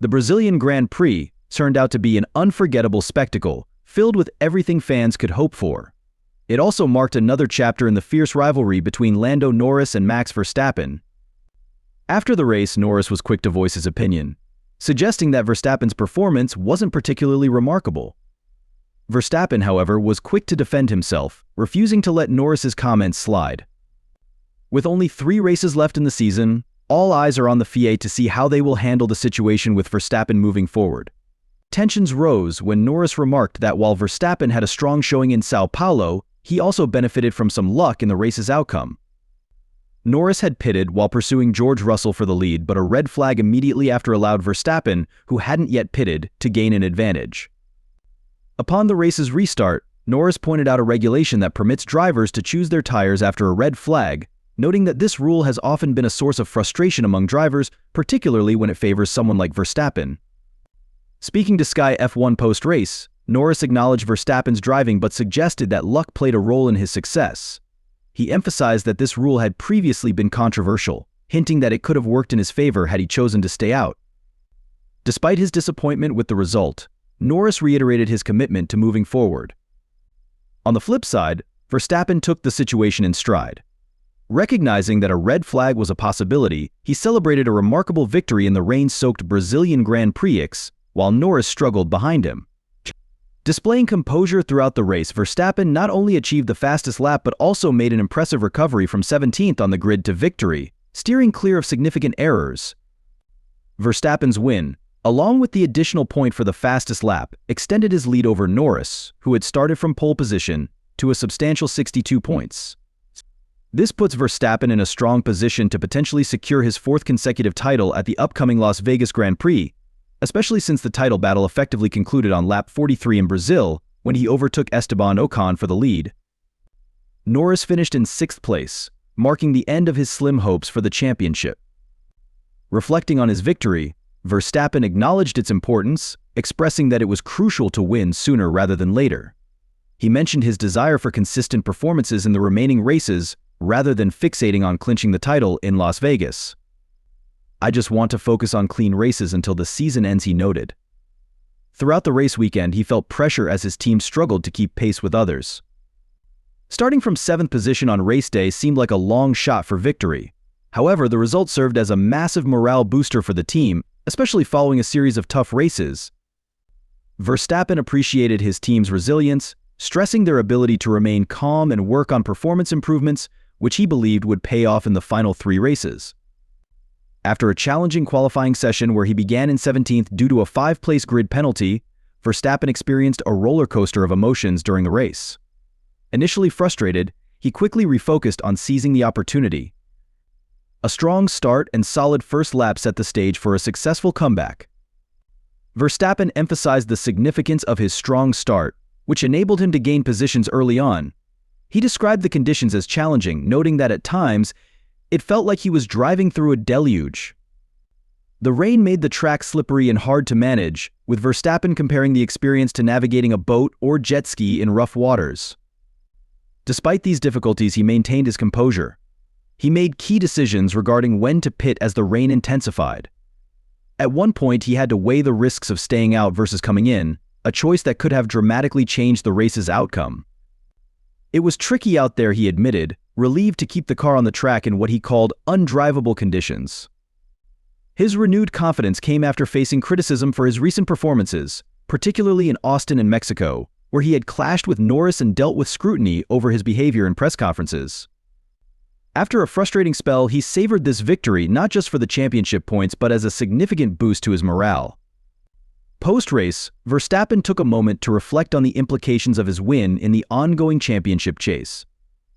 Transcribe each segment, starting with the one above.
The Brazilian Grand Prix turned out to be an unforgettable spectacle, filled with everything fans could hope for. It also marked another chapter in the fierce rivalry between Lando Norris and Max Verstappen. After the race, Norris was quick to voice his opinion, suggesting that Verstappen's performance wasn't particularly remarkable. Verstappen, however, was quick to defend himself, refusing to let Norris's comments slide. With only 3 races left in the season, all eyes are on the FIA to see how they will handle the situation with Verstappen moving forward. Tensions rose when Norris remarked that while Verstappen had a strong showing in São Paulo, he also benefited from some luck in the race's outcome. Norris had pitted while pursuing George Russell for the lead, but a red flag immediately after allowed Verstappen, who hadn't yet pitted, to gain an advantage. Upon the race's restart, Norris pointed out a regulation that permits drivers to choose their tires after a red flag, noting that this rule has often been a source of frustration among drivers, particularly when it favors someone like Verstappen. Speaking to Sky F1 post-race, Norris acknowledged Verstappen's driving but suggested that luck played a role in his success. He emphasized that this rule had previously been controversial, hinting that it could have worked in his favor had he chosen to stay out. Despite his disappointment with the result, Norris reiterated his commitment to moving forward. On the flip side, Verstappen took the situation in stride. Recognizing that a red flag was a possibility, he celebrated a remarkable victory in the rain-soaked Brazilian Grand Prix, while Norris struggled behind him. Displaying composure throughout the race, Verstappen not only achieved the fastest lap but also made an impressive recovery from 17th on the grid to victory, steering clear of significant errors. Verstappen's win, along with the additional point for the fastest lap, extended his lead over Norris, who had started from pole position, to a substantial 62 points. This puts Verstappen in a strong position to potentially secure his 4th consecutive title at the upcoming Las Vegas Grand Prix, especially since the title battle effectively concluded on lap 43 in Brazil when he overtook Esteban Ocon for the lead. Norris finished in 6th place, marking the end of his slim hopes for the championship. Reflecting on his victory, Verstappen acknowledged its importance, expressing that it was crucial to win sooner rather than later. He mentioned his desire for consistent performances in the remaining races rather than fixating on clinching the title in Las Vegas. "I just want to focus on clean races until the season ends," he noted. Throughout the race weekend, he felt pressure as his team struggled to keep pace with others. Starting from 7th position on race day seemed like a long shot for victory. However, the result served as a massive morale booster for the team, especially following a series of tough races. Verstappen appreciated his team's resilience, stressing their ability to remain calm and work on performance improvements, which he believed would pay off in the final 3 races. After a challenging qualifying session where he began in 17th due to a 5-place grid penalty, Verstappen experienced a roller coaster of emotions during the race. Initially frustrated, he quickly refocused on seizing the opportunity. A strong start and solid first lap set the stage for a successful comeback. Verstappen emphasized the significance of his strong start, which enabled him to gain positions early on. He described the conditions as challenging, noting that at times, it felt like he was driving through a deluge. The rain made the track slippery and hard to manage, with Verstappen comparing the experience to navigating a boat or jet ski in rough waters. Despite these difficulties, he maintained his composure. He made key decisions regarding when to pit as the rain intensified. At one point, he had to weigh the risks of staying out versus coming in, a choice that could have dramatically changed the race's outcome. It was tricky out there, he admitted, relieved to keep the car on the track in what he called undrivable conditions. His renewed confidence came after facing criticism for his recent performances, particularly in Austin and Mexico, where he had clashed with Norris and dealt with scrutiny over his behavior in press conferences. After a frustrating spell, he savored this victory not just for the championship points but as a significant boost to his morale. Post-race, Verstappen took a moment to reflect on the implications of his win in the ongoing championship chase.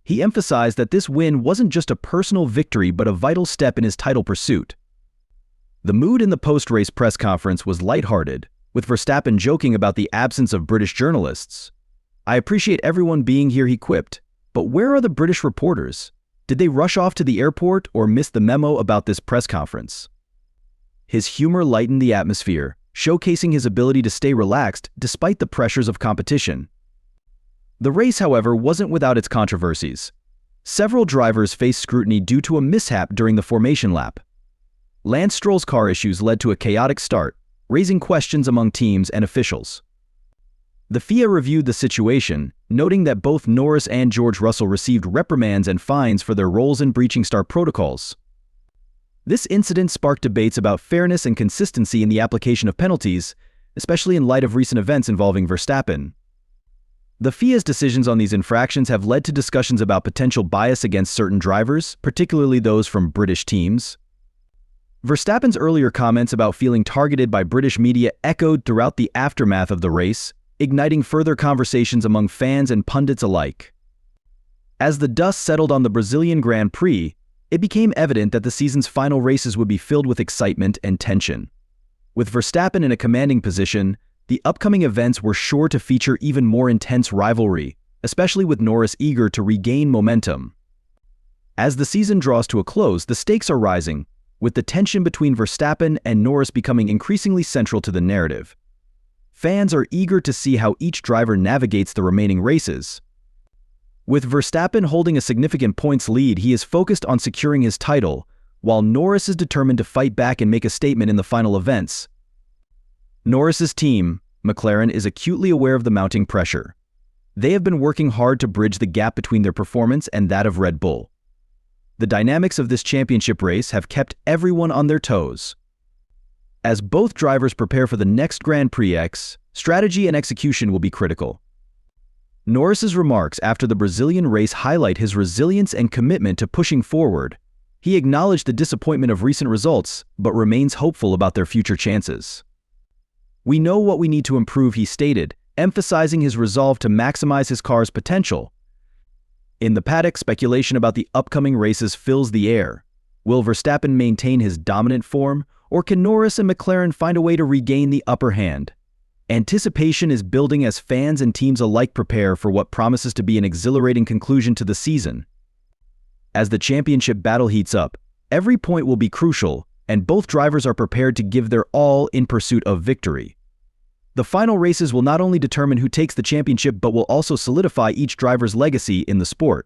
He emphasized that this win wasn't just a personal victory but a vital step in his title pursuit. The mood in the post-race press conference was lighthearted, with Verstappen joking about the absence of British journalists. "I appreciate everyone being here," he quipped, "but where are the British reporters? Did they rush off to the airport or miss the memo about this press conference?" His humor lightened the atmosphere, showcasing his ability to stay relaxed despite the pressures of competition. The race, however, wasn't without its controversies. Several drivers faced scrutiny due to a mishap during the formation lap. Lance Stroll's car issues led to a chaotic start, raising questions among teams and officials. The FIA reviewed the situation, noting that both Norris and George Russell received reprimands and fines for their roles in breaching start protocols. This incident sparked debates about fairness and consistency in the application of penalties, especially in light of recent events involving Verstappen. The FIA's decisions on these infractions have led to discussions about potential bias against certain drivers, particularly those from British teams. Verstappen's earlier comments about feeling targeted by British media echoed throughout the aftermath of the race, igniting further conversations among fans and pundits alike. As the dust settled on the Brazilian Grand Prix, it became evident that the season's final races would be filled with excitement and tension. With Verstappen in a commanding position, the upcoming events were sure to feature even more intense rivalry, especially with Norris eager to regain momentum. As the season draws to a close, the stakes are rising, with the tension between Verstappen and Norris becoming increasingly central to the narrative. Fans are eager to see how each driver navigates the remaining races. With Verstappen holding a significant points lead, he is focused on securing his title, while Norris is determined to fight back and make a statement in the final events. Norris's team, McLaren, is acutely aware of the mounting pressure. They have been working hard to bridge the gap between their performance and that of Red Bull. The dynamics of this championship race have kept everyone on their toes. As both drivers prepare for the next Grand Prix, strategy and execution will be critical. Norris's remarks after the Brazilian race highlight his resilience and commitment to pushing forward. He acknowledged the disappointment of recent results, but remains hopeful about their future chances. "We know what we need to improve," he stated, emphasizing his resolve to maximize his car's potential. In the paddock, speculation about the upcoming races fills the air. Will Verstappen maintain his dominant form, or can Norris and McLaren find a way to regain the upper hand? Anticipation is building as fans and teams alike prepare for what promises to be an exhilarating conclusion to the season. As the championship battle heats up, every point will be crucial, and both drivers are prepared to give their all in pursuit of victory. The final races will not only determine who takes the championship but will also solidify each driver's legacy in the sport.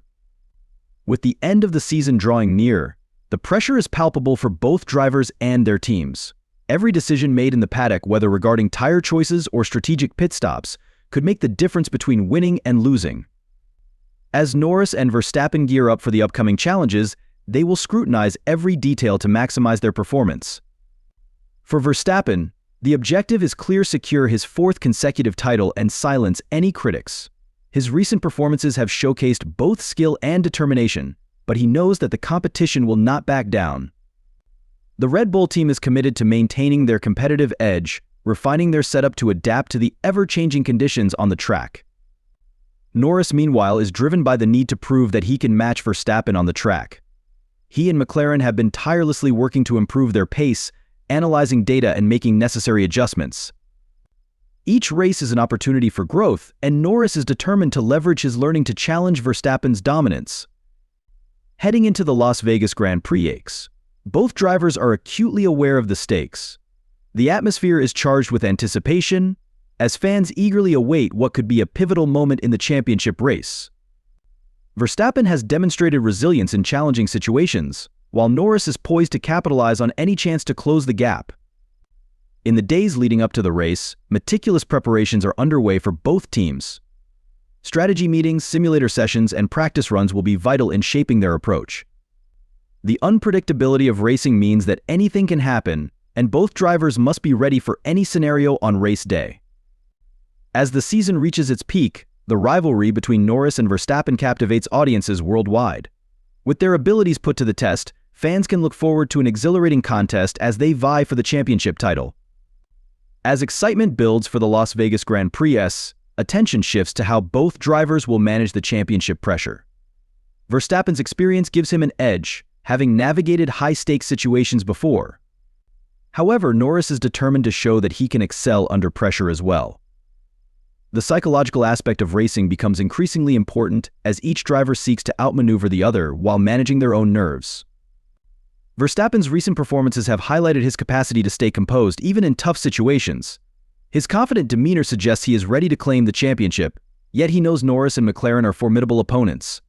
With the end of the season drawing near, the pressure is palpable for both drivers and their teams. Every decision made in the paddock, whether regarding tire choices or strategic pit stops, could make the difference between winning and losing. As Norris and Verstappen gear up for the upcoming challenges, they will scrutinize every detail to maximize their performance. For Verstappen, the objective is clear: secure his fourth consecutive title and silence any critics. His recent performances have showcased both skill and determination, but he knows that the competition will not back down. The Red Bull team is committed to maintaining their competitive edge, refining their setup to adapt to the ever-changing conditions on the track. Norris, meanwhile, is driven by the need to prove that he can match Verstappen on the track. He and McLaren have been tirelessly working to improve their pace, analyzing data and making necessary adjustments. Each race is an opportunity for growth, and Norris is determined to leverage his learning to challenge Verstappen's dominance. Heading into the Las Vegas Grand Prix, both drivers are acutely aware of the stakes. The atmosphere is charged with anticipation, as fans eagerly await what could be a pivotal moment in the championship race. Verstappen has demonstrated resilience in challenging situations, while Norris is poised to capitalize on any chance to close the gap. In the days leading up to the race, meticulous preparations are underway for both teams. Strategy meetings, simulator sessions, and practice runs will be vital in shaping their approach. The unpredictability of racing means that anything can happen, and both drivers must be ready for any scenario on race day. As the season reaches its peak, the rivalry between Norris and Verstappen captivates audiences worldwide. With their abilities put to the test, fans can look forward to an exhilarating contest as they vie for the championship title. As excitement builds for the Las Vegas Grand Prix, attention shifts to how both drivers will manage the championship pressure. Verstappen's experience gives him an edge, having navigated high-stakes situations before. However, Norris is determined to show that he can excel under pressure as well. The psychological aspect of racing becomes increasingly important as each driver seeks to outmaneuver the other while managing their own nerves. Verstappen's recent performances have highlighted his capacity to stay composed even in tough situations. His confident demeanor suggests he is ready to claim the championship, yet he knows Norris and McLaren are formidable opponents.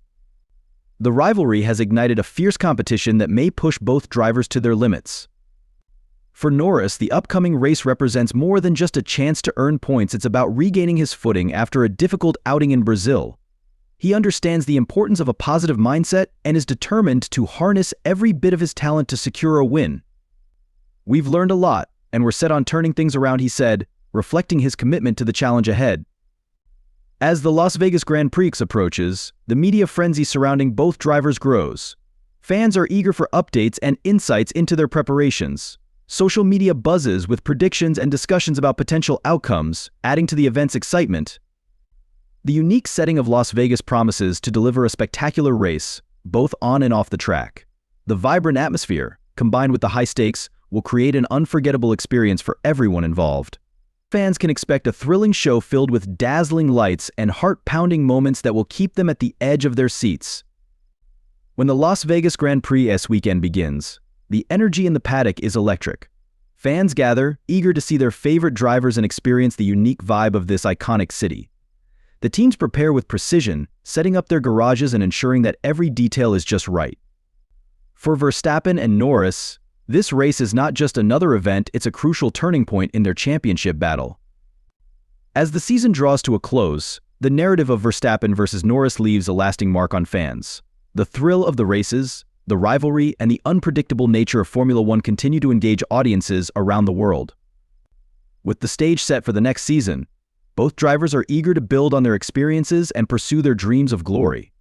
The rivalry has ignited a fierce competition that may push both drivers to their limits. For Norris, the upcoming race represents more than just a chance to earn points. It's about regaining his footing after a difficult outing in Brazil. He understands the importance of a positive mindset and is determined to harness every bit of his talent to secure a win. "We've learned a lot, and we're set on turning things around," he said, reflecting his commitment to the challenge ahead. As the Las Vegas Grand Prix approaches, the media frenzy surrounding both drivers grows. Fans are eager for updates and insights into their preparations. Social media buzzes with predictions and discussions about potential outcomes, adding to the event's excitement. The unique setting of Las Vegas promises to deliver a spectacular race, both on and off the track. The vibrant atmosphere, combined with the high stakes, will create an unforgettable experience for everyone involved. Fans can expect a thrilling show filled with dazzling lights and heart-pounding moments that will keep them at the edge of their seats. When the Las Vegas Grand Prix weekend begins, the energy in the paddock is electric. Fans gather, eager to see their favorite drivers and experience the unique vibe of this iconic city. The teams prepare with precision, setting up their garages and ensuring that every detail is just right. For Verstappen and Norris, this race is not just another event, it's a crucial turning point in their championship battle. As the season draws to a close, the narrative of Verstappen versus Norris leaves a lasting mark on fans. The thrill of the races, the rivalry, and the unpredictable nature of Formula One continue to engage audiences around the world. With the stage set for the next season, both drivers are eager to build on their experiences and pursue their dreams of glory.